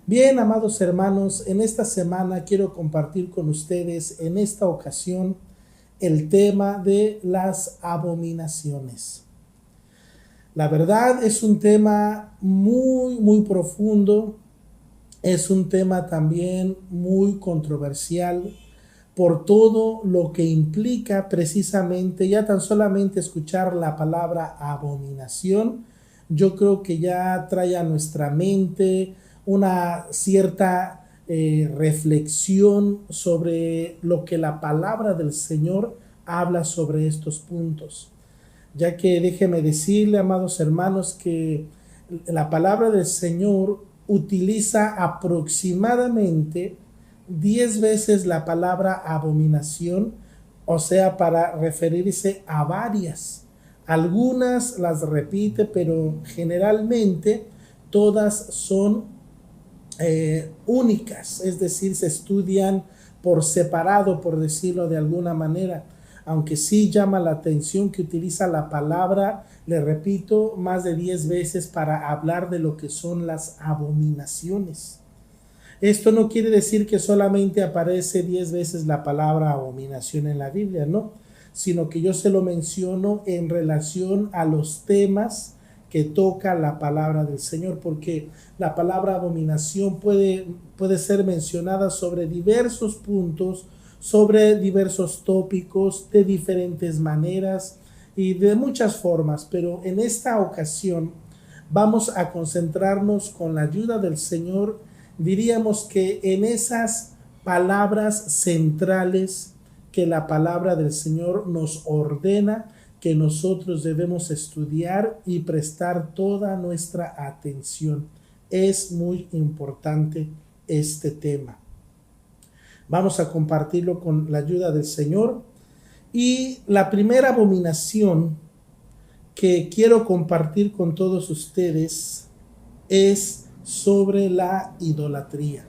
Bien, amados hermanos, en esta semana quiero compartir con ustedes en esta ocasión el tema de las abominaciones. La verdad es un tema muy profundo, es un tema también muy controversial por todo lo que implica precisamente ya tan solamente escuchar la palabra abominación. Yo creo que ya trae a nuestra mente una cierta reflexión sobre lo que la palabra del Señor habla sobre estos puntos. Ya que déjeme decirle, amados hermanos, que la palabra del Señor utiliza aproximadamente 10 veces la palabra abominación, o sea, para referirse a varias. Algunas las repite, pero generalmente todas son únicas, es decir, se estudian por separado, por decirlo de alguna manera. Aunque sí llama la atención que utiliza la palabra, le repito, más de 10 veces para hablar de lo que son las abominaciones. Esto no quiere decir que solamente aparece 10 veces la palabra abominación en la Biblia, no, sino que yo se lo menciono en relación a los temas que toca la palabra del Señor, porque la palabra abominación puede ser mencionada sobre diversos puntos, sobre diversos tópicos, de diferentes maneras y de muchas formas, pero en esta ocasión vamos a concentrarnos con la ayuda del Señor, diríamos que en esas palabras centrales que la palabra del Señor nos ordena que nosotros debemos estudiar y prestar toda nuestra atención. Es muy importante este tema. Vamos a compartirlo con la ayuda del Señor. Y la primera abominación que quiero compartir con todos ustedes es sobre la idolatría.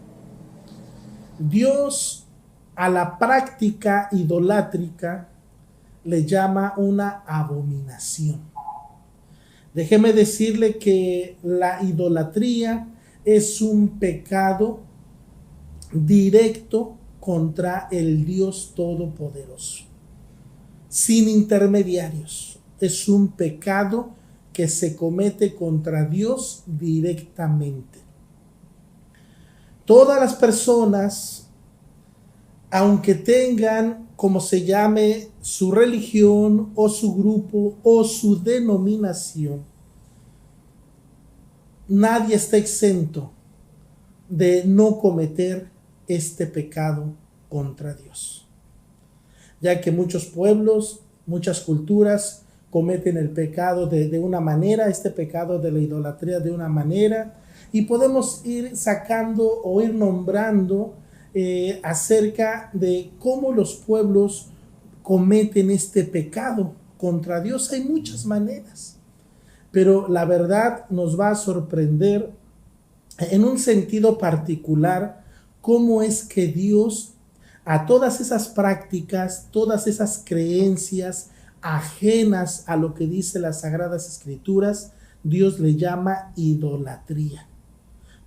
Dios a la práctica idolátrica le llama una abominación. Déjeme decirle que la idolatría es un pecado directo contra el Dios Todopoderoso, sin intermediarios. Es un pecado que se comete contra Dios directamente. Todas las personas, aunque tengan, como se llame, su religión o su grupo o su denominación, nadie está exento de no cometer este pecado contra Dios, ya que muchos pueblos, muchas culturas cometen el pecado de una manera, este pecado de la idolatría de una manera, y podemos ir sacando o ir nombrando acerca de cómo los pueblos cometen este pecado contra Dios. Hay muchas maneras, pero la verdad nos va a sorprender en un sentido particular cómo es que Dios a todas esas prácticas, todas esas creencias ajenas a lo que dice las Sagradas Escrituras, Dios le llama idolatría.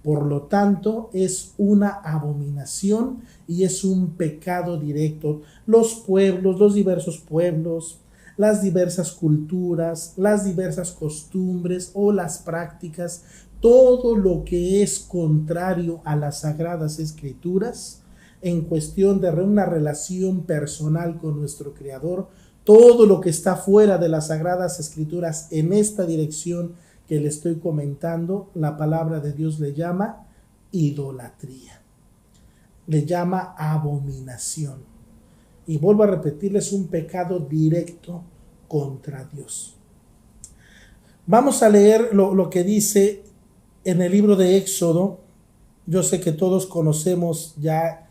Por lo tanto, es una abominación y es un pecado directo. Los pueblos, los diversos pueblos, las diversas culturas, las diversas costumbres o las prácticas, todo lo que es contrario a las Sagradas Escrituras, en cuestión de una relación personal con nuestro Creador, todo lo que está fuera de las Sagradas Escrituras en esta dirección que le estoy comentando, la palabra de Dios le llama idolatría, le llama abominación. Y vuelvo a repetirles, un pecado directo contra Dios. Vamos a leer lo que dice en el libro de Éxodo. Yo sé que todos conocemos ya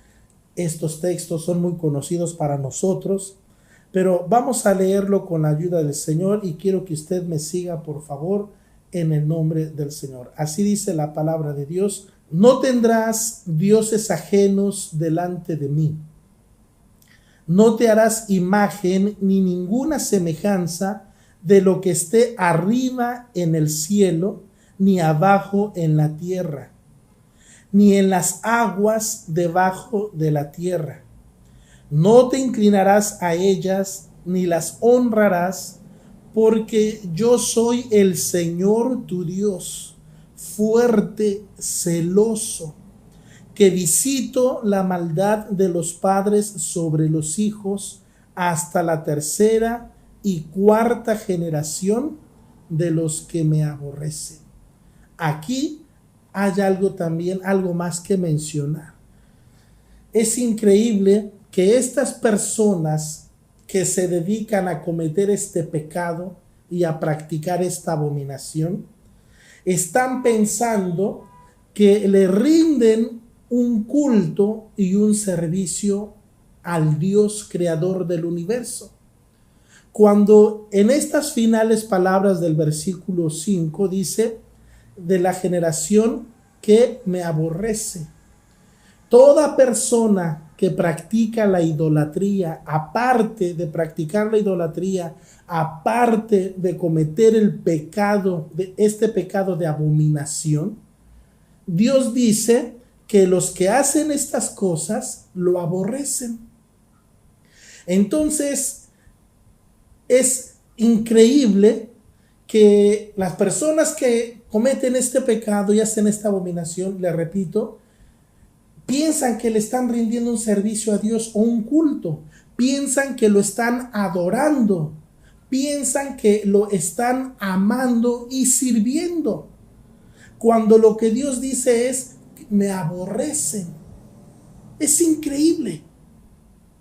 estos textos, son muy conocidos para nosotros, pero vamos a leerlo con la ayuda del Señor y quiero que usted me siga, por favor, en el nombre del Señor. Así dice la palabra de Dios: no tendrás dioses ajenos delante de mí. No te harás imagen ni ninguna semejanza de lo que esté arriba en el cielo, ni abajo en la tierra, ni en las aguas debajo de la tierra. No te inclinarás a ellas, ni las honrarás, porque yo soy el Señor tu Dios, fuerte, celoso, que visito la maldad de los padres sobre los hijos hasta la tercera y cuarta generación de los que me aborrecen. Aquí hay algo también, algo más que mencionar. Es increíble que estas personas que se dedican a cometer este pecado y a practicar esta abominación, están pensando que le rinden un culto y un servicio al Dios creador del universo. Cuando en estas finales palabras del versículo 5 dice, de la generación que me aborrece. Toda persona que practica la idolatría, aparte de practicar la idolatría, aparte de cometer el pecado, de este pecado de abominación, Dios dice que los que hacen estas cosas lo aborrecen. Entonces, es increíble que las personas que cometen este pecado y hacen esta abominación, le repito, piensan que le están rindiendo un servicio a Dios o un culto, piensan que lo están adorando, piensan que lo están amando y sirviendo, cuando lo que Dios dice es, me aborrecen. Es increíble,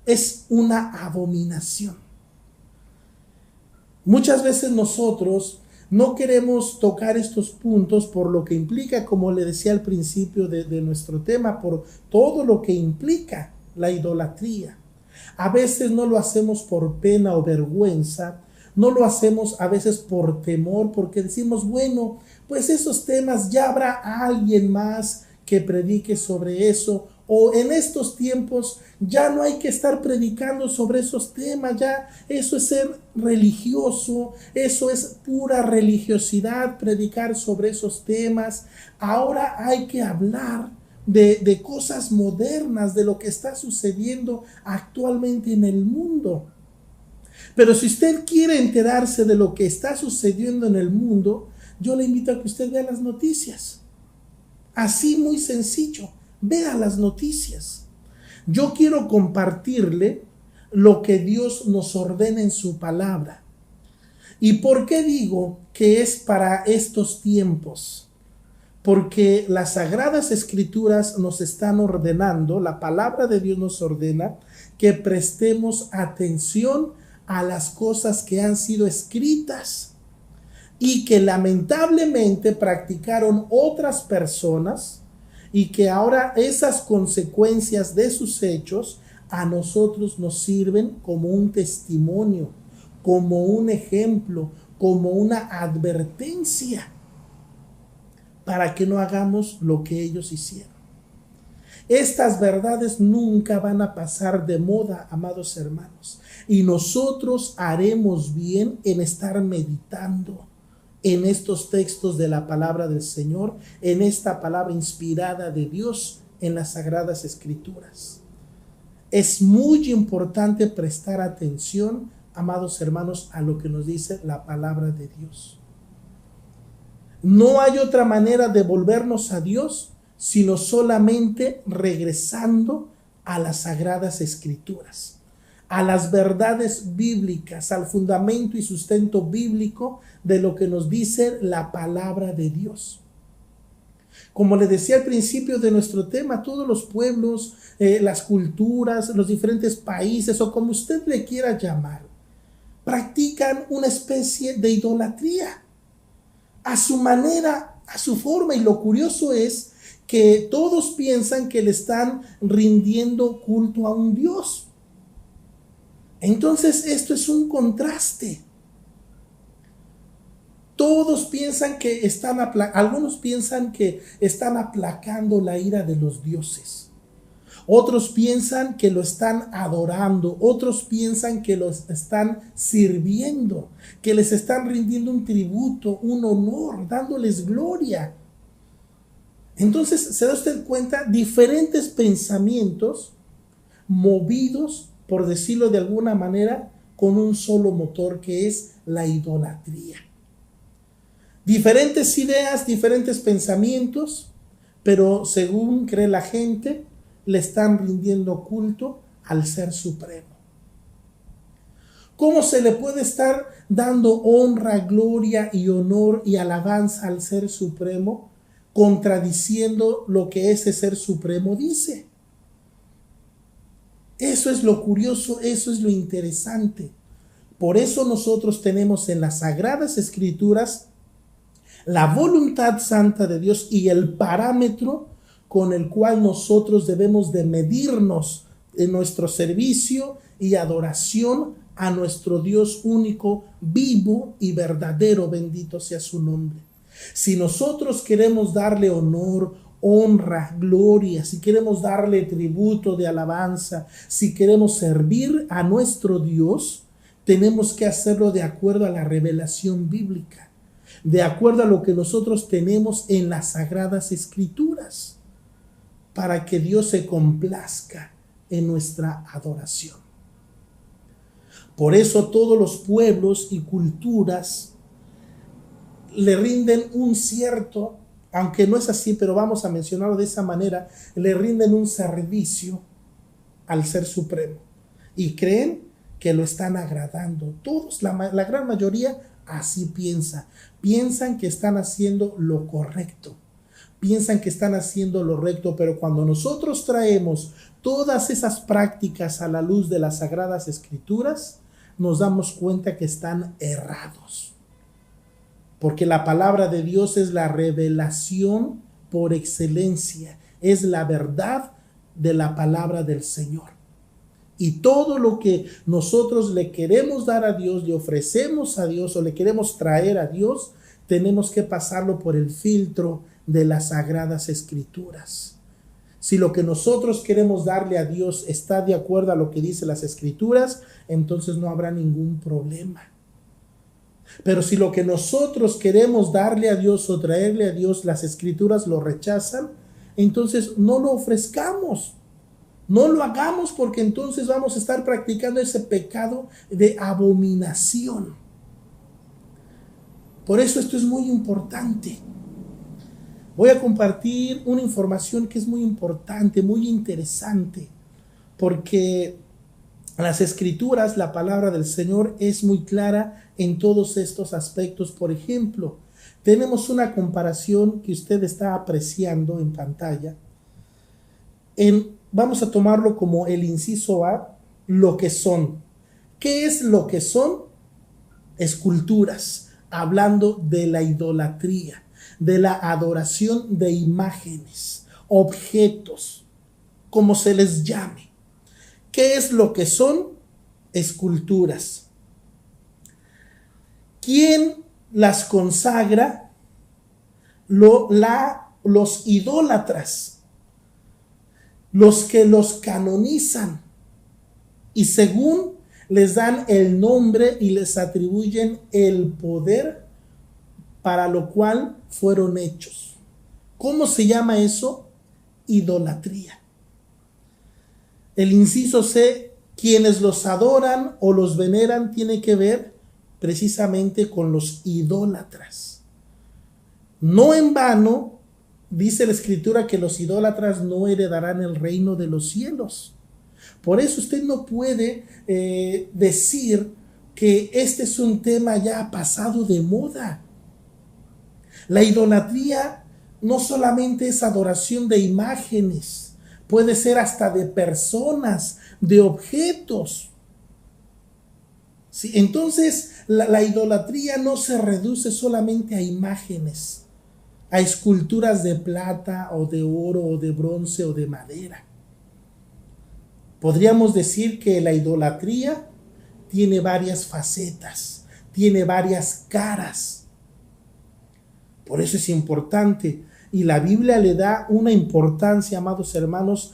es una abominación. Muchas veces nosotros no queremos tocar estos puntos por lo que implica, como le decía al principio de nuestro tema, por todo lo que implica la idolatría. A veces no lo hacemos por pena o vergüenza, no lo hacemos a veces por temor, porque decimos, bueno, pues esos temas ya habrá alguien más que predique sobre eso, o en estos tiempos ya no hay que estar predicando sobre esos temas, ya eso es ser religioso, eso es pura religiosidad, predicar sobre esos temas. Ahora hay que hablar de cosas modernas, de lo que está sucediendo actualmente en el mundo. Pero si usted quiere enterarse de lo que está sucediendo en el mundo, yo le invito a que usted vea las noticias. Así muy sencillo. Vea las noticias. Yo quiero compartirle lo que Dios nos ordena en su palabra. ¿Y por qué digo que es para estos tiempos? Porque las Sagradas Escrituras nos están ordenando, la palabra de Dios nos ordena que prestemos atención a las cosas que han sido escritas y que lamentablemente practicaron otras personas, y que ahora esas consecuencias de sus hechos a nosotros nos sirven como un testimonio, como un ejemplo, como una advertencia para que no hagamos lo que ellos hicieron. Estas verdades nunca van a pasar de moda, amados hermanos, y nosotros haremos bien en estar meditando en estos textos de la palabra del Señor, en esta palabra inspirada de Dios en las Sagradas Escrituras. Es muy importante prestar atención, amados hermanos, a lo que nos dice la palabra de Dios. No hay otra manera de volvernos a Dios, sino solamente regresando a las Sagradas Escrituras, a las verdades bíblicas, al fundamento y sustento bíblico de lo que nos dice la palabra de Dios. Como le decía al principio de nuestro tema, todos los pueblos, las culturas, los diferentes países, o como usted le quiera llamar, practican una especie de idolatría a su manera, a su forma, y lo curioso es que todos piensan que le están rindiendo culto a un Dios. Entonces esto es un contraste. Todos piensan que algunos piensan que están aplacando la ira de los dioses. Otros piensan que lo están adorando. Otros piensan que los están sirviendo, que les están rindiendo un tributo, un honor, dándoles gloria. Entonces, se da usted cuenta, diferentes pensamientos movidos, por decirlo de alguna manera, con un solo motor, que es la idolatría. Diferentes ideas, diferentes pensamientos, pero según cree la gente, le están rindiendo culto al Ser Supremo. ¿Cómo se le puede estar dando honra, gloria y honor y alabanza al Ser Supremo, contradiciendo lo que ese Ser Supremo dice? Eso es lo curioso, eso es lo interesante. Por eso nosotros tenemos en las Sagradas Escrituras la voluntad santa de Dios y el parámetro con el cual nosotros debemos de medirnos en nuestro servicio y adoración a nuestro Dios único, vivo y verdadero, bendito sea su nombre. Si nosotros queremos darle honor, honra, gloria, si queremos darle tributo de alabanza, si queremos servir a nuestro Dios, tenemos que hacerlo de acuerdo a la revelación bíblica, de acuerdo a lo que nosotros tenemos en las Sagradas Escrituras, para que Dios se complazca en nuestra adoración. Por eso todos los pueblos y culturas le rinden un cierto, aunque no es así, pero vamos a mencionarlo de esa manera, le rinden un servicio al Ser Supremo y creen que lo están agradando. Todos, la gran mayoría así piensan que están haciendo lo correcto, piensan que están haciendo lo recto, pero cuando nosotros traemos todas esas prácticas a la luz de las Sagradas Escrituras, nos damos cuenta que están errados. Porque la palabra de Dios es la revelación por excelencia, es la verdad de la palabra del Señor. Y todo lo que nosotros le queremos dar a Dios, le ofrecemos a Dios o le queremos traer a Dios, tenemos que pasarlo por el filtro de las Sagradas Escrituras. Si lo que nosotros queremos darle a Dios está de acuerdo a lo que dice las Escrituras, entonces no habrá ningún problema. Pero si lo que nosotros queremos darle a Dios o traerle a Dios, las Escrituras lo rechazan, entonces no lo ofrezcamos. No lo hagamos, porque entonces vamos a estar practicando ese pecado de abominación. Por eso esto es muy importante. Voy a compartir una información que es muy importante, muy interesante, porque las Escrituras, la palabra del Señor es muy clara en todos estos aspectos. Por ejemplo, tenemos una comparación que usted está apreciando en pantalla. Vamos a tomarlo como el inciso A, lo que son. ¿Qué es lo que son? Esculturas, hablando de la idolatría, de la adoración de imágenes, objetos, como se les llame. ¿Qué es lo que son? Esculturas. ¿Quién las consagra? Los idólatras, los que los canonizan y según les dan el nombre y les atribuyen el poder para lo cual fueron hechos. ¿Cómo se llama eso? Idolatría. El inciso C, quienes los adoran o los veneran, tiene que ver precisamente con los idólatras. No en vano dice la Escritura que los idólatras no heredarán el reino de los cielos. Por eso usted no puede decir que este es un tema ya pasado de moda. La idolatría no solamente es adoración de imágenes, puede ser hasta de personas, de objetos. ¿Sí? Entonces, la idolatría no se reduce solamente a imágenes, a esculturas de plata o de oro o de bronce o de madera. Podríamos decir que la idolatría tiene varias facetas, tiene varias caras. Por eso es importante, y la Biblia le da una importancia, amados hermanos,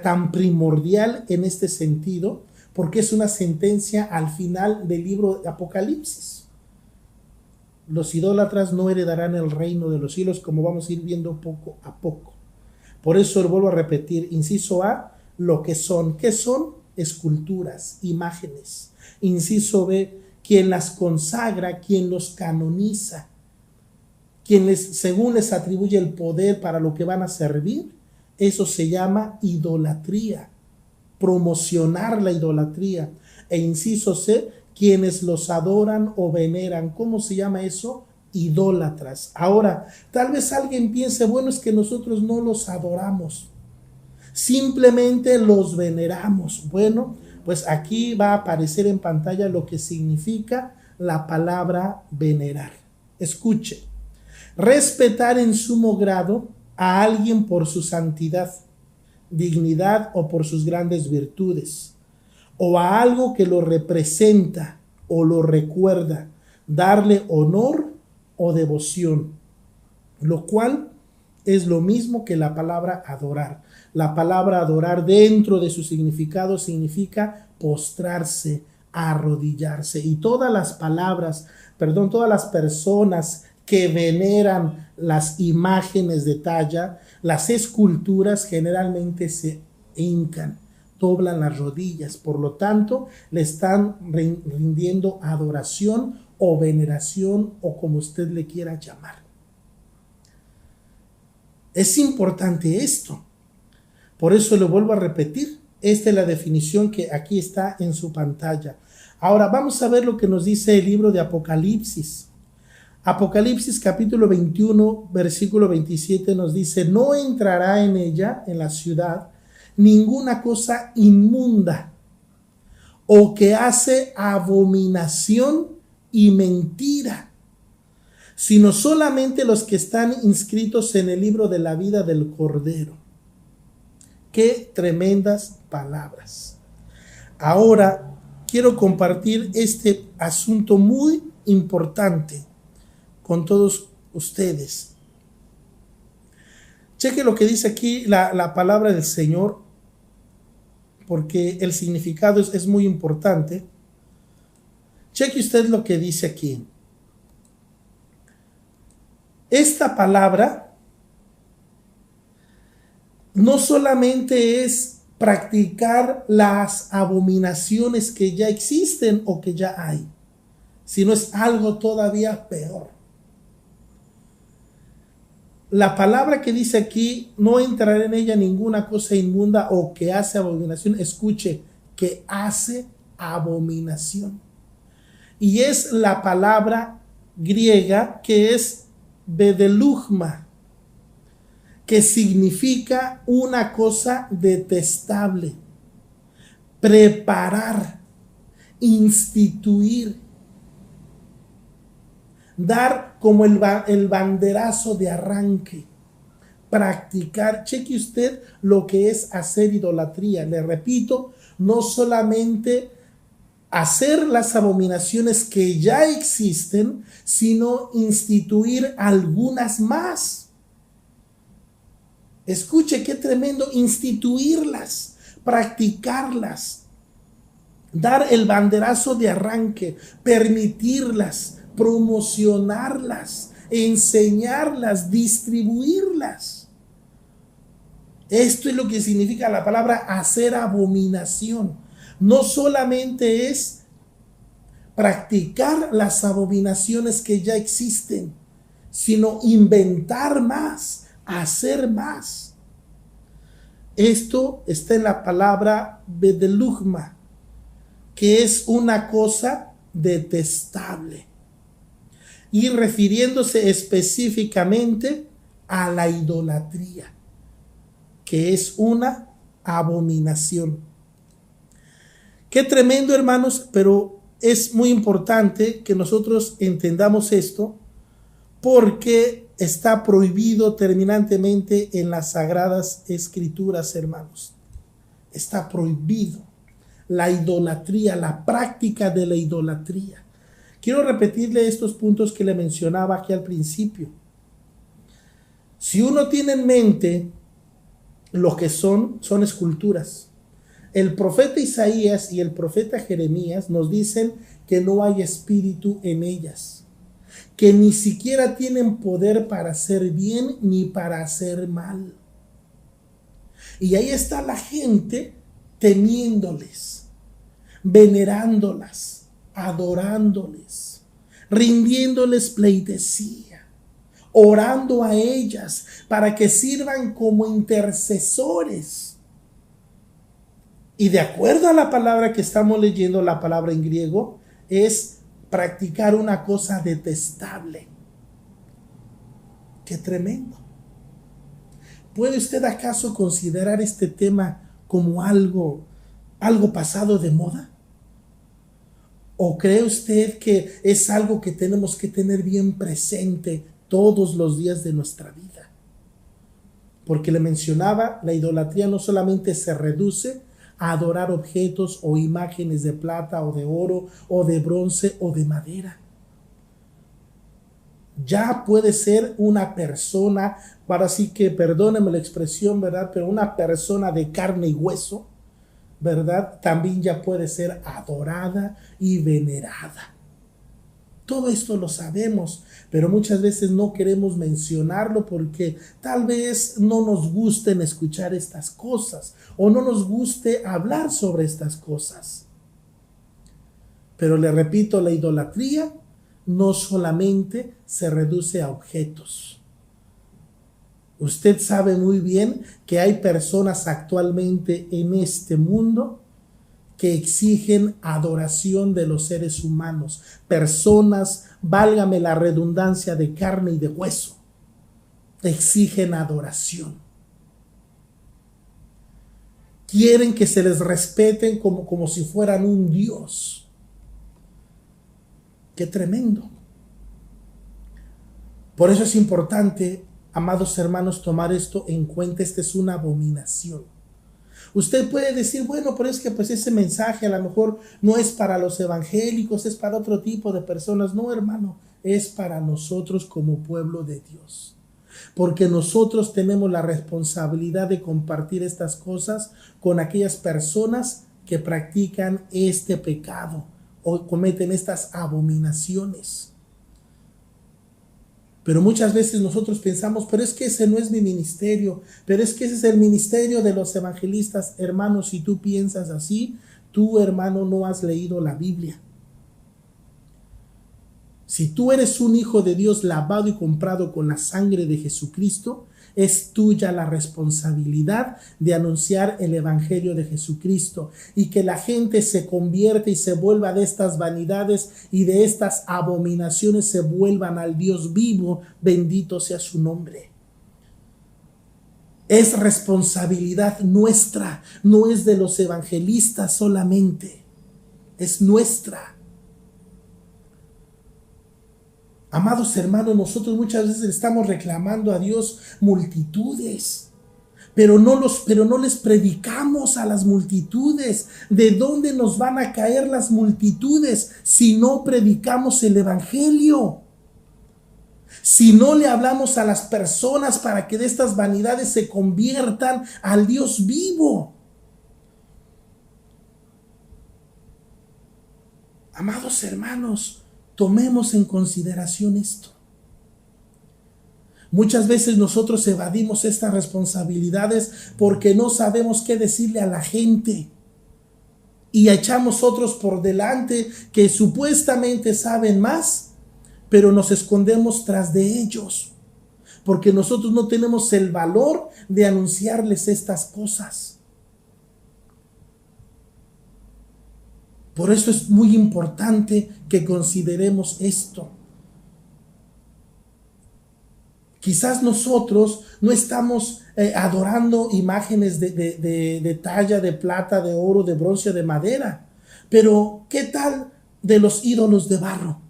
tan primordial en este sentido, porque es una sentencia al final del libro de Apocalipsis. los idólatras no heredarán el reino de los cielos, como vamos a ir viendo poco a poco. Por eso vuelvo a repetir, inciso A, lo que son. ¿Qué son? Esculturas, imágenes. Inciso B, quien las consagra, quien los canoniza, quien según les atribuye el poder para lo que van a servir, eso se llama idolatría, promocionar la idolatría. E inciso C, quienes los adoran o veneran. ¿Cómo se llama eso? Idólatras. Ahora, tal vez alguien piense, bueno, es que nosotros no los adoramos, simplemente los veneramos. Bueno, pues aquí va a aparecer en pantalla lo que significa la palabra venerar. Escuche, respetar en sumo grado a alguien por su santidad, dignidad o por sus grandes virtudes, o a algo que lo representa o lo recuerda, darle honor o devoción, lo cual es lo mismo que la palabra adorar. La palabra adorar, dentro de su significado, significa postrarse, arrodillarse. Y todas las personas que veneran las imágenes de talla, las esculturas, generalmente se hincan, doblan las rodillas. Por lo tanto, le están rindiendo adoración o veneración, o como usted le quiera llamar. Es importante esto. Por eso lo vuelvo a repetir. Esta es la definición que aquí está en su pantalla. Ahora vamos a ver lo que nos dice el libro de Apocalipsis. Apocalipsis capítulo 21, versículo 27 nos dice: no entrará en ella, en la ciudad, ninguna cosa inmunda o que hace abominación y mentira, sino solamente los que están inscritos en el libro de la vida del Cordero. Qué tremendas palabras. Ahora quiero compartir este asunto muy importante con todos ustedes. Cheque lo que dice aquí la palabra del Señor, porque el significado es muy importante. Cheque usted lo que dice aquí. Esta palabra no solamente es practicar las abominaciones que ya existen o que ya hay, sino es algo todavía peor. La palabra que dice aquí, no entrará en ella ninguna cosa inmunda o que hace abominación. Escuche, que hace abominación. Y es la palabra griega que es bedelugma, que significa una cosa detestable, preparar, instituir, dar como el banderazo de arranque, practicar. Cheque usted lo que es hacer idolatría. Le repito, no solamente hacer las abominaciones que ya existen, sino instituir algunas más. Escuche qué tremendo, instituirlas, practicarlas, dar el banderazo de arranque, permitirlas, promocionarlas, enseñarlas, distribuirlas. Esto es lo que significa la palabra hacer abominación. No solamente es practicar las abominaciones que ya existen, sino inventar más, hacer más. Esto está en la palabra bedelugma, que es una cosa detestable, y refiriéndose específicamente a la idolatría, que es una abominación. Qué tremendo, hermanos, pero es muy importante que nosotros entendamos esto, porque está prohibido terminantemente en las Sagradas Escrituras, hermanos. Está prohibido la idolatría, la práctica de la idolatría. Quiero repetirle estos puntos que le mencionaba aquí al principio. Si uno tiene en mente lo que son esculturas. El profeta Isaías y el profeta Jeremías nos dicen que no hay espíritu en ellas. que ni siquiera tienen poder para hacer bien ni para hacer mal. Y ahí está la gente temiéndoles, venerándolas, adorándoles, rindiéndoles pleitesía, orando a ellas para que sirvan como intercesores. Y de acuerdo a la palabra que estamos leyendo, la palabra en griego, es practicar una cosa detestable. ¡Qué tremendo! ¿Puede usted acaso considerar este tema como algo pasado de moda? ¿O cree usted que es algo que tenemos que tener bien presente todos los días de nuestra vida? Porque le mencionaba, la idolatría no solamente se reduce a adorar objetos o imágenes de plata o de oro o de bronce o de madera. Ya puede ser una persona, para así que perdónenme la expresión, ¿verdad? Pero una persona de carne y hueso, ¿verdad? También ya puede ser adorada y venerada. Todo esto lo sabemos, pero muchas veces no queremos mencionarlo porque tal vez no nos gusten escuchar estas cosas o no nos guste hablar sobre estas cosas. Pero le repito, la idolatría no solamente se reduce a objetos. Usted sabe muy bien que hay personas actualmente en este mundo que exigen adoración de los seres humanos. Personas, válgame la redundancia, de carne y de hueso, exigen adoración. Quieren que se les respeten como si fueran un dios. ¡Qué tremendo! Por eso es importante, amados hermanos, tomar esto en cuenta. Esta es una abominación. Usted puede decir, bueno, pero es que pues ese mensaje a lo mejor no es para los evangélicos, es para otro tipo de personas. No, hermano, es para nosotros como pueblo de Dios. Porque nosotros tenemos la responsabilidad de compartir estas cosas con aquellas personas que practican este pecado o cometen estas abominaciones. Pero muchas veces nosotros pensamos, pero es que ese no es mi ministerio, pero es que ese es el ministerio de los evangelistas. Hermano, si tú piensas así, tú, hermano, no has leído la Biblia. Si tú eres un hijo de Dios lavado y comprado con la sangre de Jesucristo, es tuya la responsabilidad de anunciar el evangelio de Jesucristo y que la gente se convierta y se vuelva de estas vanidades y de estas abominaciones, se vuelvan al Dios vivo. Bendito sea su nombre. Es responsabilidad nuestra, no es de los evangelistas solamente, es nuestra. Amados hermanos, nosotros muchas veces le estamos reclamando a Dios multitudes, pero no les predicamos a las multitudes. ¿De dónde nos van a caer las multitudes si no predicamos el evangelio? Si no le hablamos a las personas para que de estas vanidades se conviertan al Dios vivo. Amados hermanos, tomemos en consideración esto. Muchas veces nosotros evadimos estas responsabilidades porque no sabemos qué decirle a la gente y echamos otros por delante que supuestamente saben más, pero nos escondemos tras de ellos porque nosotros no tenemos el valor de anunciarles estas cosas. Por eso es muy importante que consideremos esto. Quizás nosotros no estamos adorando imágenes de talla, de plata, de oro, de bronce, de madera. Pero, ¿qué tal de los ídolos de barro?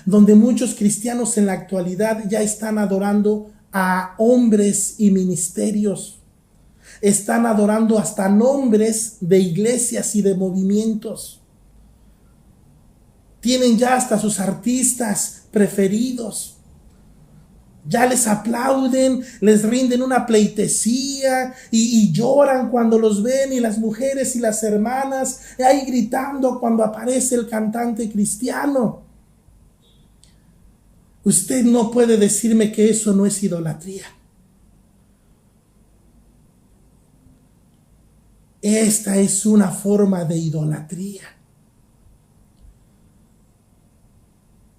Donde muchos cristianos en la actualidad ya están adorando a hombres y ministerios. Están adorando hasta nombres de iglesias y de movimientos. Tienen ya hasta sus artistas preferidos. Ya les aplauden, les rinden una pleitesía y lloran cuando los ven, y las mujeres y las hermanas ahí gritando cuando aparece el cantante cristiano. Usted no puede decirme que eso no es idolatría. Esta es una forma de idolatría.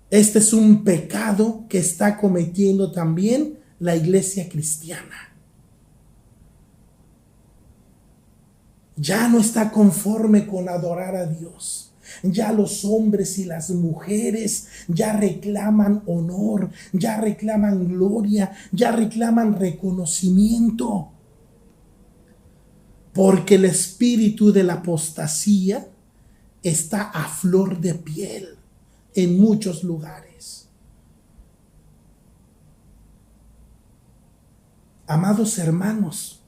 Este es un pecado que está cometiendo también la iglesia cristiana. Ya no está conforme con adorar a Dios. Ya los hombres y las mujeres ya reclaman honor, ya reclaman gloria, ya reclaman reconocimiento. Porque el espíritu de la apostasía está a flor de piel en muchos lugares. Amados hermanos,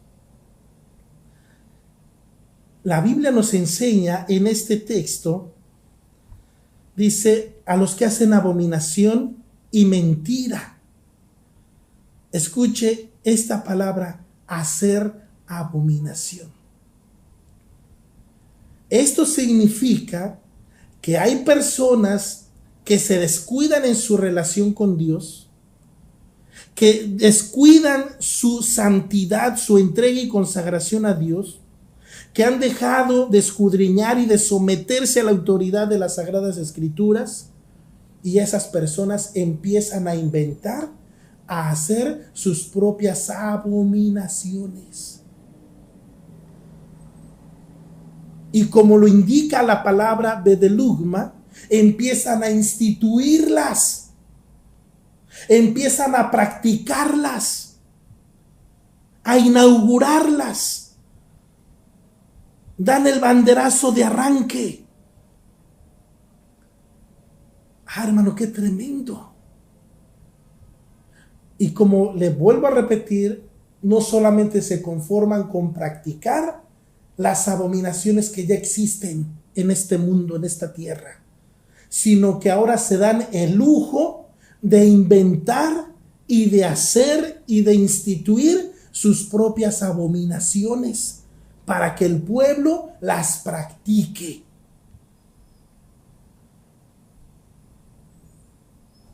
la Biblia nos enseña en este texto, dice, a los que hacen abominación y mentira. Escuche esta palabra, hacer abominación. Esto significa que hay personas que se descuidan en su relación con Dios, que descuidan su santidad, su entrega y consagración a Dios, que han dejado de escudriñar y de someterse a la autoridad de las Sagradas Escrituras, y esas personas empiezan a inventar, a hacer sus propias abominaciones. Y como lo indica la palabra bedelugma, empiezan a instituirlas, empiezan a practicarlas, a inaugurarlas. Dan el banderazo de arranque. Hermano, qué tremendo. Y como le vuelvo a repetir, no solamente se conforman con practicar las abominaciones que ya existen en este mundo, en esta tierra, sino que ahora se dan el lujo de inventar y de hacer y de instituir sus propias abominaciones para que el pueblo las practique.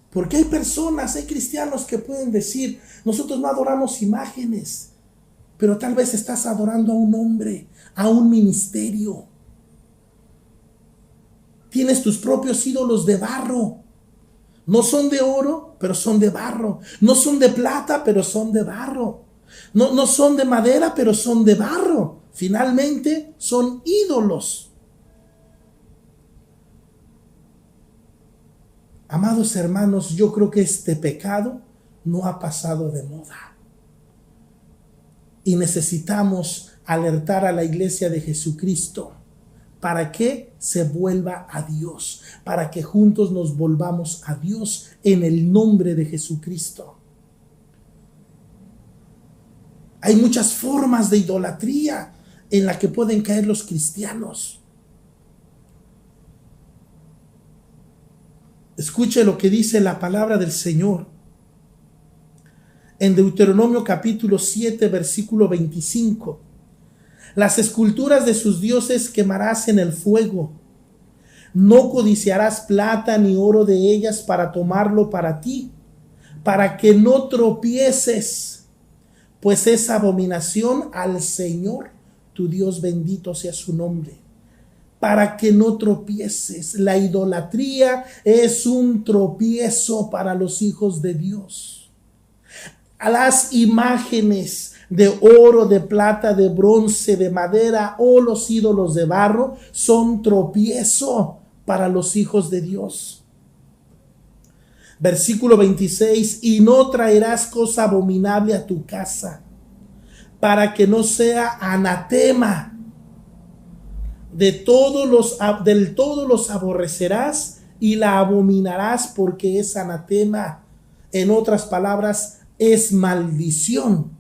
Porque hay personas, hay cristianos que pueden decir, nosotros no adoramos imágenes, pero tal vez estás adorando a un hombre, a un ministerio. Tienes tus propios ídolos de barro. No son de oro, pero son de barro. No son de plata, pero son de barro. No son de madera, pero son de barro. Finalmente son ídolos. Amados hermanos, yo creo que este pecado no ha pasado de moda. Y necesitamos alertar a la iglesia de Jesucristo para que se vuelva a Dios, para que juntos nos volvamos a Dios en el nombre de Jesucristo. Hay muchas formas de idolatría en la que pueden caer los cristianos. Escuche lo que dice la palabra del Señor. En Deuteronomio capítulo 7, versículo 25. Las esculturas de sus dioses quemarás en el fuego. No codiciarás plata ni oro de ellas para tomarlo para ti, para que no tropieces, pues es abominación al Señor, tu Dios, bendito sea su nombre. Para que no tropieces. La idolatría es un tropiezo para los hijos de Dios. A las imágenes de oro, de plata, de bronce, de madera o los ídolos de barro son tropiezo para los hijos de Dios. Versículo 26, y no traerás cosa abominable a tu casa, para que no sea anatema. Del todo los aborrecerás y la abominarás, porque es anatema. En otras palabras, es maldición.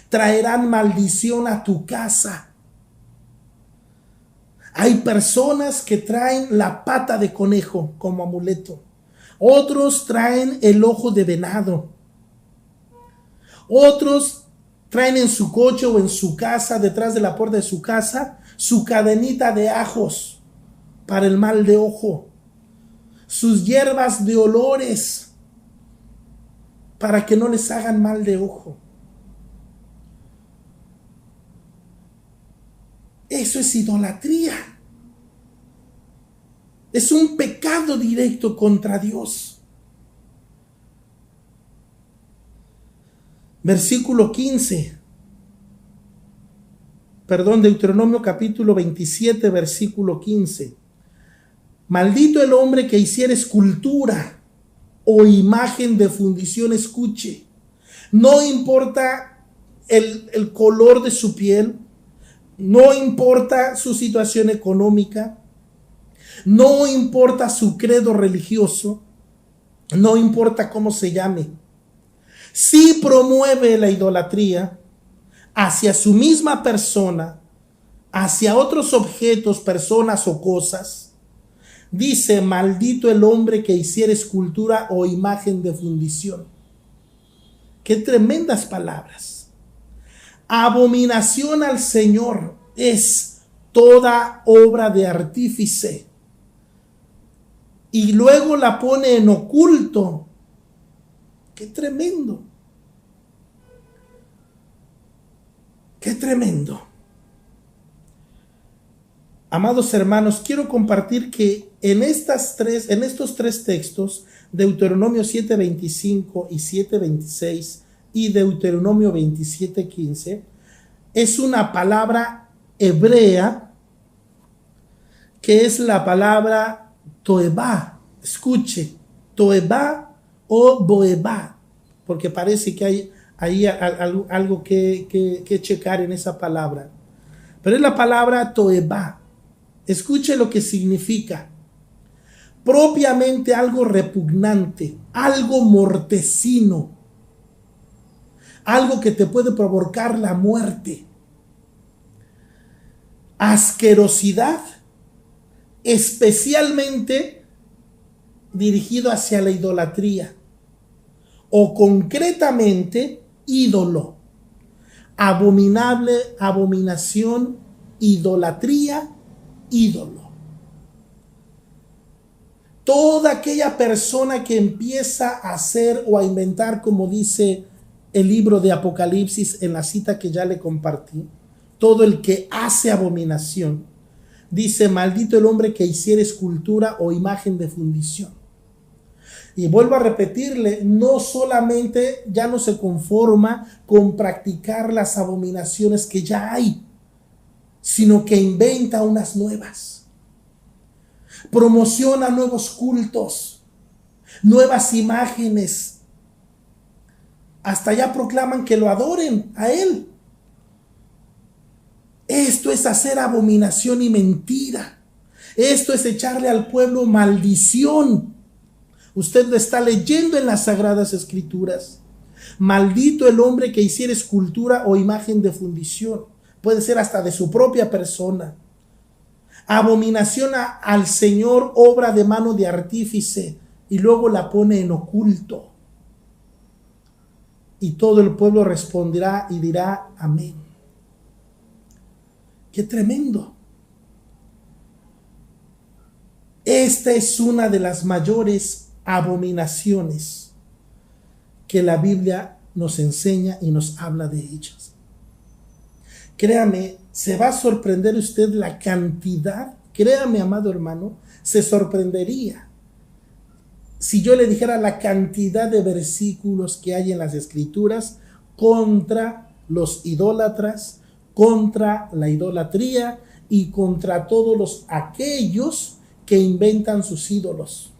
Traerán maldición a tu casa. Hay personas que traen la pata de conejo como amuleto. Otros traen el ojo de venado. Otros traen en su coche o en su casa, detrás de la puerta de su casa, su cadenita de ajos para el mal de ojo, sus hierbas de olores, para que no les hagan mal de ojo. Eso es idolatría. Es un pecado directo contra Dios. Versículo 15. Deuteronomio capítulo 27, versículo 15. Maldito el hombre que hiciera escultura o imagen de fundición, escuche. No importa el color de su piel, no importa su situación económica, no importa su credo religioso, no importa cómo se llame. Si promueve la idolatría hacia su misma persona, hacia otros objetos, personas o cosas, dice: maldito el hombre que hiciera escultura o imagen de fundición. Qué tremendas palabras. Abominación al Señor es toda obra de artífice, y luego la pone en oculto. Qué tremendo. Qué tremendo. Amados hermanos, quiero compartir que en estos tres textos, Deuteronomio 7:25 y 7:26 y Deuteronomio 27:15, es una palabra hebrea que es la palabra toebá. Escuche, toebá o boebá, porque parece que hay ahí algo que checar en esa palabra. Pero es la palabra toebá. Escuche lo que significa. Propiamente algo repugnante, algo mortecino, algo que te puede provocar la muerte. Asquerosidad, especialmente dirigido hacia la idolatría, o concretamente ídolo, abominable, abominación, idolatría, ídolo. Toda aquella persona que empieza a hacer o a inventar, como dice el libro de Apocalipsis en la cita que ya le compartí, todo el que hace abominación, dice: maldito el hombre que hiciera escultura o imagen de fundición. Y vuelvo a repetirle, no solamente ya no se conforma con practicar las abominaciones que ya hay, sino que inventa unas nuevas. Promociona nuevos cultos, nuevas imágenes. Hasta ya proclaman que lo adoren a él. Esto es hacer abominación y mentira. Esto es echarle al pueblo maldición. Usted lo está leyendo en las Sagradas Escrituras. Maldito el hombre que hiciera escultura o imagen de fundición. Puede ser hasta de su propia persona. Abominación al Señor, obra de mano de artífice, y luego la pone en oculto. Y todo el pueblo responderá y dirá: amén. ¡Qué tremendo! Esta es una de las mayores abominaciones que la Biblia nos enseña y nos habla de ellas. Créame, se va a sorprender usted la cantidad. Créame, amado hermano, se sorprendería si yo le dijera la cantidad de versículos que hay en las Escrituras contra los idólatras, contra la idolatría y contra todos aquellos que inventan sus ídolos.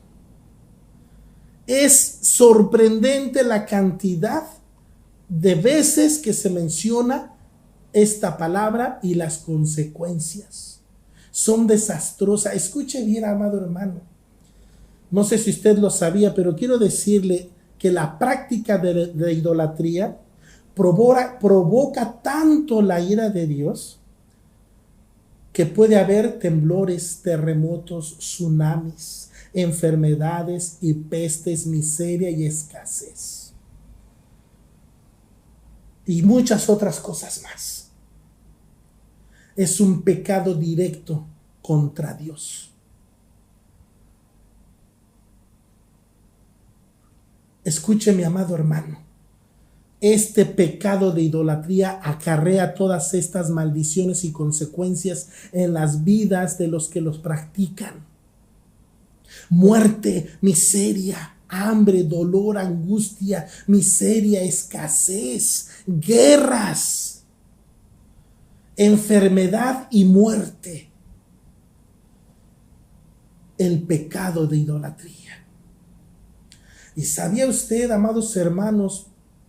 Es sorprendente la cantidad de veces que se menciona esta palabra y las consecuencias son desastrosas. Escuche bien, amado hermano. No sé si usted lo sabía, pero quiero decirle que la práctica de idolatría provoca tanto la ira de Dios que puede haber temblores, terremotos, tsunamis, enfermedades y pestes, miseria y escasez. Y muchas otras cosas más. Es un pecado directo contra Dios. Escuche, mi amado hermano, este pecado de idolatría acarrea todas estas maldiciones y consecuencias en las vidas de los que los practican. Muerte, miseria, hambre, dolor, angustia, miseria, escasez, guerras, enfermedad y muerte. El pecado de idolatría. ¿Y sabía usted, amados hermanos,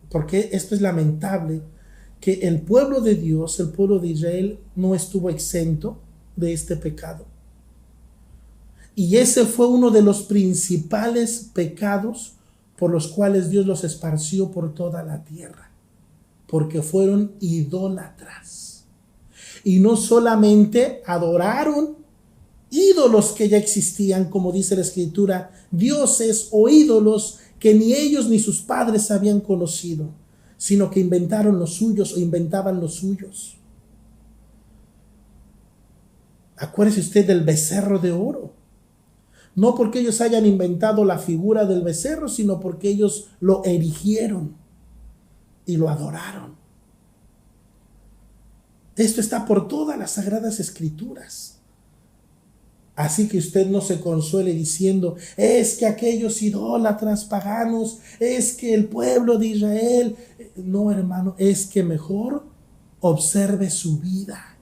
porque esto es lamentable, que el pueblo de Dios, el pueblo de Israel, no estuvo exento de este pecado? Y ese fue uno de los principales pecados por los cuales Dios los esparció por toda la tierra, porque fueron idólatras. Y no solamente adoraron ídolos que ya existían, como dice la Escritura, dioses o ídolos que ni ellos ni sus padres habían conocido, sino que inventaron los suyos o inventaban los suyos. Acuérdese usted del becerro de oro. No porque ellos hayan inventado la figura del becerro, sino porque ellos lo erigieron y lo adoraron. Esto está por todas las Sagradas Escrituras. Así que usted no se consuele diciendo, es que aquellos idólatras paganos, es que el pueblo de Israel. No, hermano, es que mejor observe su vida.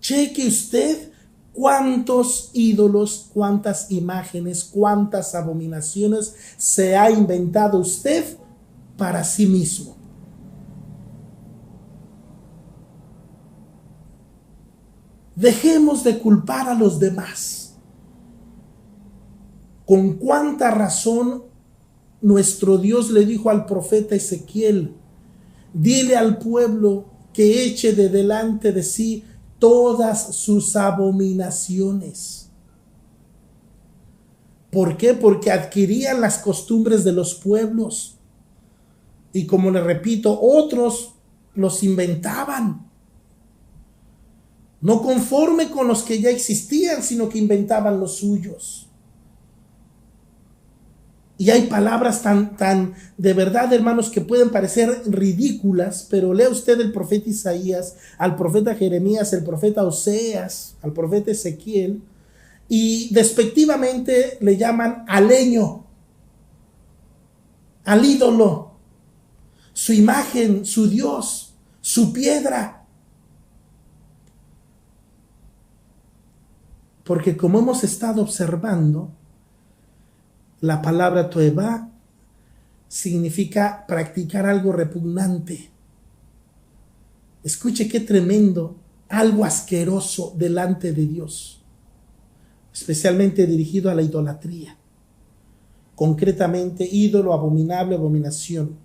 Cheque usted cuántos ídolos, cuántas imágenes, cuántas abominaciones se ha inventado usted para sí mismo. Dejemos de culpar a los demás. Con cuánta razón nuestro Dios le dijo al profeta Ezequiel, dile al pueblo que eche de delante de sí todas sus abominaciones. ¿Por qué? Porque adquirían las costumbres de los pueblos. Y como le repito, otros los inventaban. No conforme con los que ya existían, sino que inventaban los suyos. Y hay palabras tan de verdad, hermanos, que pueden parecer ridículas, pero lea usted el profeta Isaías, al profeta Jeremías, el profeta Oseas, al profeta Ezequiel, y despectivamente le llaman al leño, al ídolo, su imagen, su Dios, su piedra. Porque como hemos estado observando, la palabra toevá significa practicar algo repugnante. Escuche qué tremendo, algo asqueroso delante de Dios, especialmente dirigido a la idolatría. Concretamente, ídolo, abominable, abominación.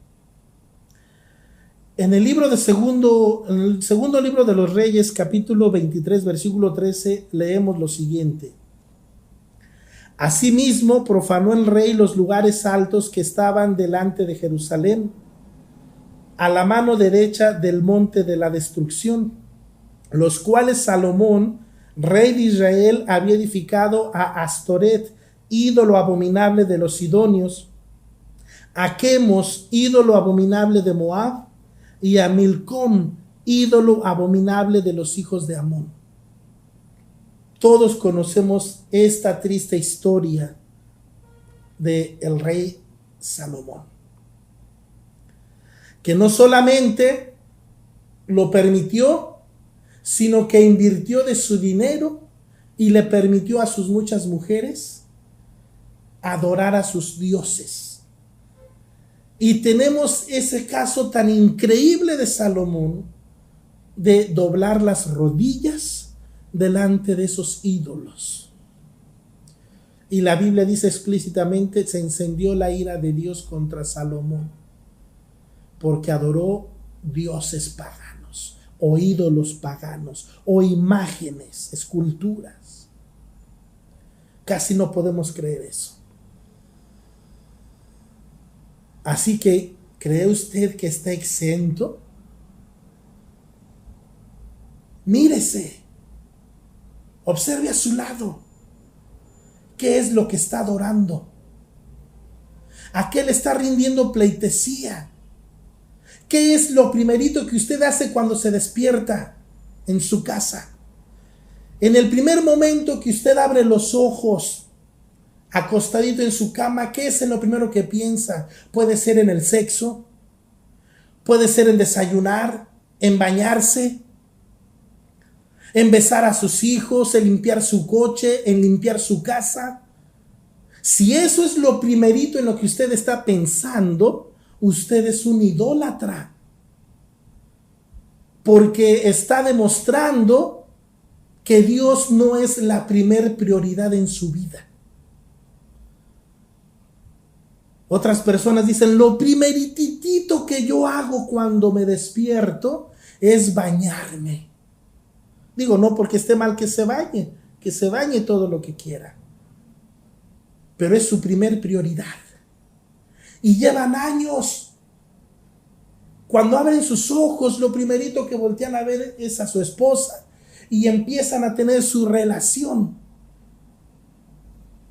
En el segundo libro de los Reyes, capítulo 23, versículo 13, leemos lo siguiente. Asimismo, profanó el rey los lugares altos que estaban delante de Jerusalén, a la mano derecha del monte de la destrucción, los cuales Salomón, rey de Israel, había edificado a Astoret, ídolo abominable de los sidonios, a Quemos, ídolo abominable de Moab, y a Milcom, ídolo abominable de los hijos de Amón. Todos conocemos esta triste historia del rey Salomón, que no solamente lo permitió, sino que invirtió de su dinero y le permitió a sus muchas mujeres adorar a sus dioses. Y tenemos ese caso tan increíble de Salomón, de doblar las rodillas delante de esos ídolos. Y la Biblia dice explícitamente, se encendió la ira de Dios contra Salomón, porque adoró dioses paganos, o ídolos paganos, o imágenes, esculturas. Casi no podemos creer eso. Así que, ¿cree usted que está exento? Mírese, observe a su lado. ¿Qué es lo que está adorando? ¿A qué le está rindiendo pleitesía? ¿Qué es lo primerito que usted hace cuando se despierta en su casa? En el primer momento que usted abre los ojos, acostadito en su cama, ¿qué es lo primero que piensa? Puede ser en el sexo, puede ser en desayunar, en bañarse, en besar a sus hijos, en limpiar su coche, en limpiar su casa. Si eso es lo primerito en lo que usted está pensando, usted es un idólatra, porque está demostrando que Dios no es la primer prioridad en su vida. Otras personas dicen, lo primeritito que yo hago cuando me despierto es bañarme. Digo, no porque esté mal que se bañe todo lo que quiera, pero es su primer prioridad. Y llevan años. Cuando abren sus ojos, lo primerito que voltean a ver es a su esposa y empiezan a tener su relación,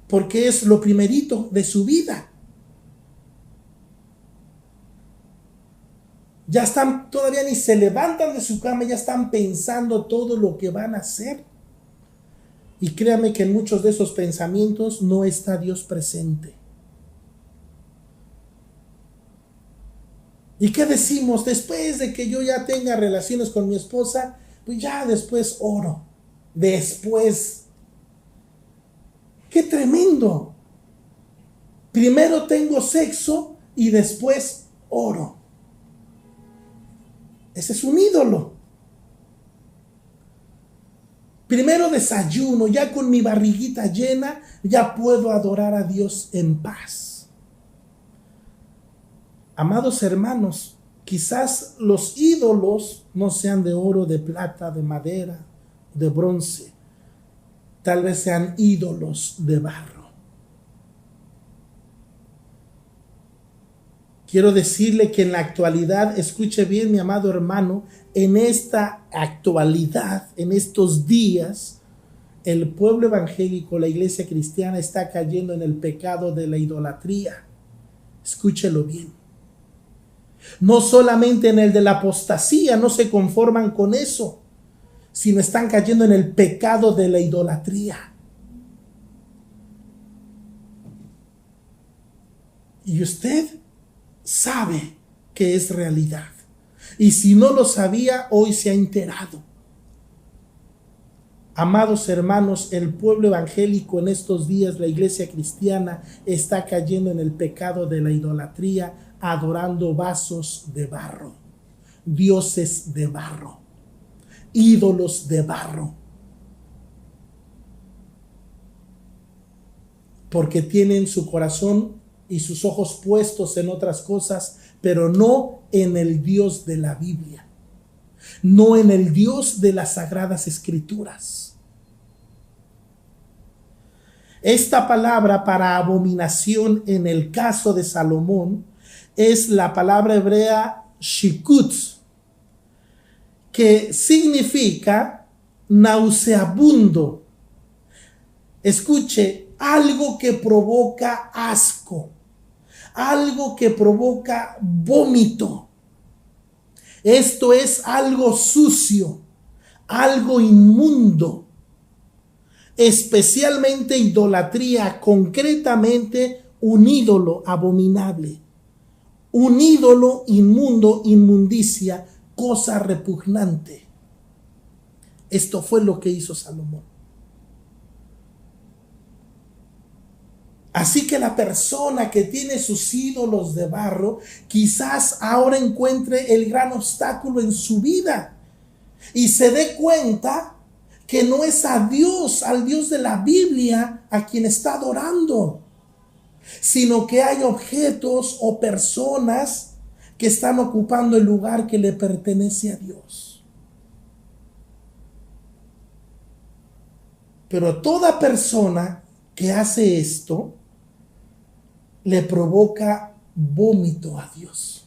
porque es lo primerito de su vida. Ya están, todavía ni se levantan de su cama, ya están pensando todo lo que van a hacer. Y créame que en muchos de esos pensamientos no está Dios presente. ¿Y qué decimos? Después de que yo ya tenga relaciones con mi esposa, pues ya después oro. Después. ¡Qué tremendo! Primero tengo sexo y después oro. Ese es un ídolo. Primero desayuno, ya con mi barriguita llena, ya puedo adorar a Dios en paz. Amados hermanos, quizás los ídolos no sean de oro, de plata, de madera, de bronce. Tal vez sean ídolos de barro. Quiero decirle que en la actualidad, escuche bien mi amado hermano, en esta actualidad, en estos días, el pueblo evangélico, la iglesia cristiana está cayendo en el pecado de la idolatría. Escúchelo bien. No solamente en el de la apostasía, no se conforman con eso, sino están cayendo en el pecado de la idolatría. Y usted sabe que es realidad. Y si no lo sabía, hoy se ha enterado. Amados hermanos, el pueblo evangélico en estos días, la iglesia cristiana, está cayendo en el pecado de la idolatría, adorando vasos de barro, dioses de barro, ídolos de barro. Porque tienen su corazón y sus ojos puestos en otras cosas, pero no en el Dios de la Biblia, no en el Dios de las Sagradas Escrituras. Esta palabra para abominación en el caso de Salomón es la palabra hebrea shikutz, que significa nauseabundo. Escuche, algo que provoca asco, algo que provoca vómito. Esto es algo sucio, algo inmundo, especialmente idolatría, concretamente un ídolo abominable, un ídolo inmundo, inmundicia, cosa repugnante. Esto fue lo que hizo Salomón. Así que la persona que tiene sus ídolos de barro, quizás ahora encuentre el gran obstáculo en su vida y se dé cuenta que no es a Dios, al Dios de la Biblia, a quien está adorando, sino que hay objetos o personas que están ocupando el lugar que le pertenece a Dios. Pero toda persona que hace esto le provoca vómito a Dios.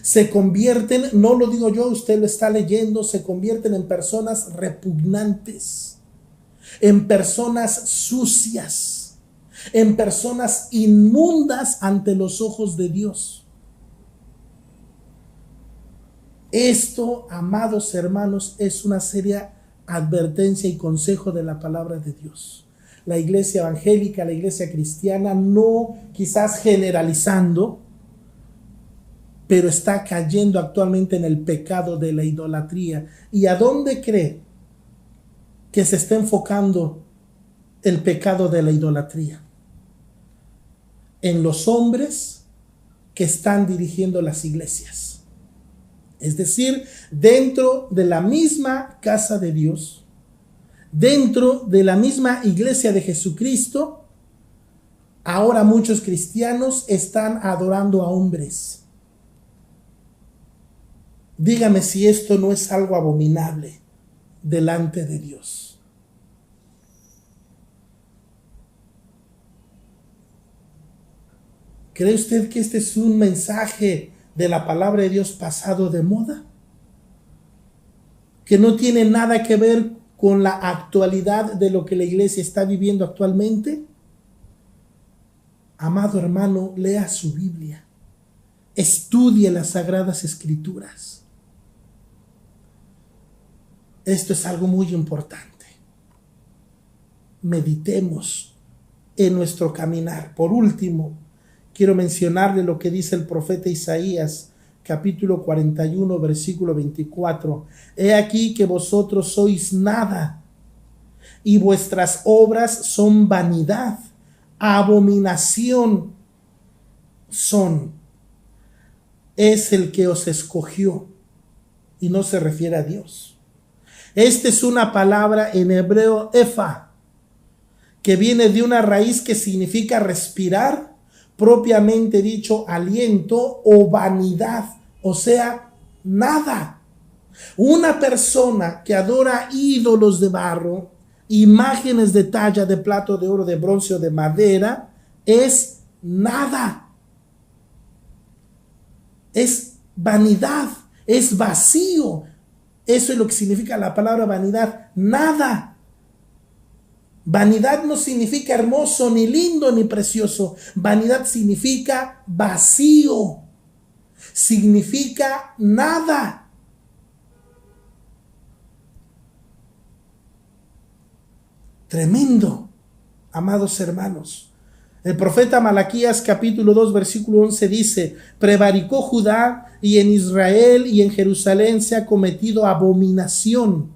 Se convierten, no lo digo yo, usted lo está leyendo, se convierten en personas repugnantes, en personas sucias, en personas inmundas ante los ojos de Dios. Esto, amados hermanos, es una seria advertencia y consejo de la palabra de Dios. La iglesia evangélica, la iglesia cristiana, no quizás generalizando, pero está cayendo actualmente en el pecado de la idolatría. ¿Y a dónde cree que se está enfocando el pecado de la idolatría? En los hombres que están dirigiendo las iglesias. Es decir, dentro de la misma casa de Dios, dentro de la misma iglesia de Jesucristo, ahora muchos cristianos están adorando a hombres. Dígame si esto no es algo abominable delante de Dios. ¿Cree usted que este es un mensaje de la palabra de Dios pasado de moda? Que no tiene nada que ver con la actualidad de lo que la iglesia está viviendo actualmente. Amado hermano, lea su Biblia. Estudie las Sagradas Escrituras. Esto es algo muy importante. Meditemos en nuestro caminar. Por último, quiero mencionarle lo que dice el profeta Isaías, capítulo 41, versículo 24. He aquí que vosotros sois nada, y vuestras obras son vanidad, abominación son. Es el que os escogió, y no se refiere a Dios. Esta es una palabra en hebreo, efa, que viene de una raíz que significa respirar, propiamente dicho, aliento o vanidad, o sea, nada. Una persona que adora ídolos de barro, imágenes de talla de plata, de oro, de bronce o de madera, es nada. Es vanidad, es vacío. Eso es lo que significa la palabra vanidad, nada. Vanidad no significa hermoso, ni lindo, ni precioso. Vanidad significa vacío. Significa nada. Tremendo, amados hermanos. El profeta Malaquías capítulo 2 versículo 11 dice: prevaricó Judá y en Israel y en Jerusalén se ha cometido abominación,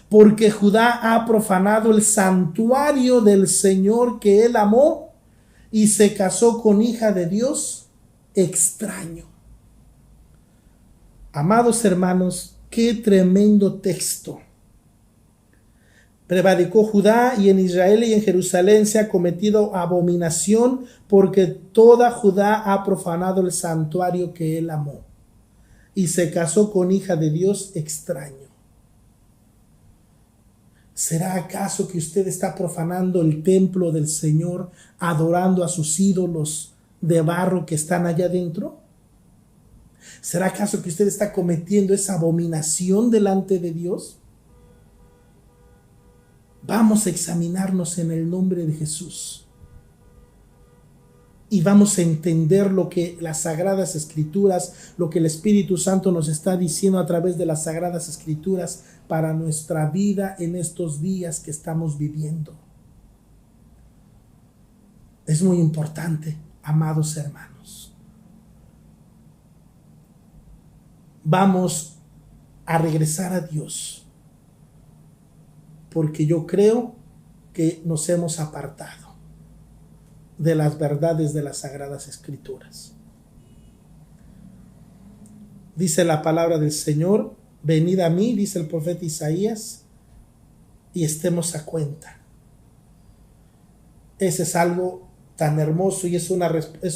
porque Judá ha profanado el santuario del Señor que él amó y se casó con hija de Dios extraño. Amados hermanos, qué tremendo texto. Prevaricó Judá y en Israel y en Jerusalén se ha cometido abominación, porque toda Judá ha profanado el santuario que él amó y se casó con hija de Dios extraño. ¿Será acaso que usted está profanando el templo del Señor, adorando a sus ídolos de barro que están allá adentro? ¿Será acaso que usted está cometiendo esa abominación delante de Dios? Vamos a examinarnos en el nombre de Jesús y vamos a entender lo que las Sagradas Escrituras, lo que el Espíritu Santo nos está diciendo a través de las Sagradas Escrituras para nuestra vida en estos días que estamos viviendo. Es muy importante, amados hermanos. Vamos a regresar a Dios, porque yo creo que nos hemos apartado de las verdades de las Sagradas Escrituras. Dice la palabra del Señor: venid a mí, dice el profeta Isaías, y estemos a cuenta. Ese es algo tan hermoso y es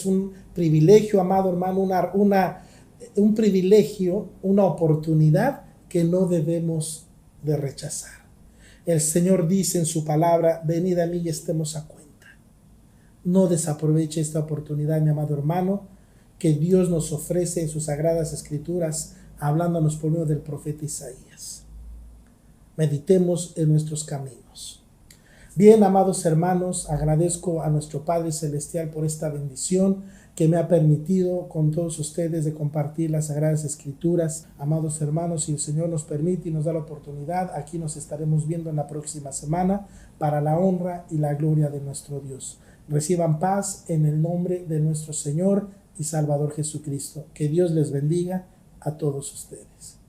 un privilegio, amado hermano, un privilegio, una oportunidad que no debemos de rechazar. El Señor dice en su palabra: venid a mí y estemos a cuenta. No desaproveche esta oportunidad, mi amado hermano, que Dios nos ofrece en sus Sagradas Escrituras, hablándonos por medio del profeta Isaías. Meditemos en nuestros caminos. Bien, amados hermanos, agradezco a nuestro Padre Celestial por esta bendición que me ha permitido con todos ustedes de compartir las Sagradas Escrituras. Amados hermanos, si el Señor nos permite y nos da la oportunidad, aquí nos estaremos viendo en la próxima semana para la honra y la gloria de nuestro Dios. Reciban paz en el nombre de nuestro Señor y Salvador Jesucristo. Que Dios les bendiga a todos ustedes.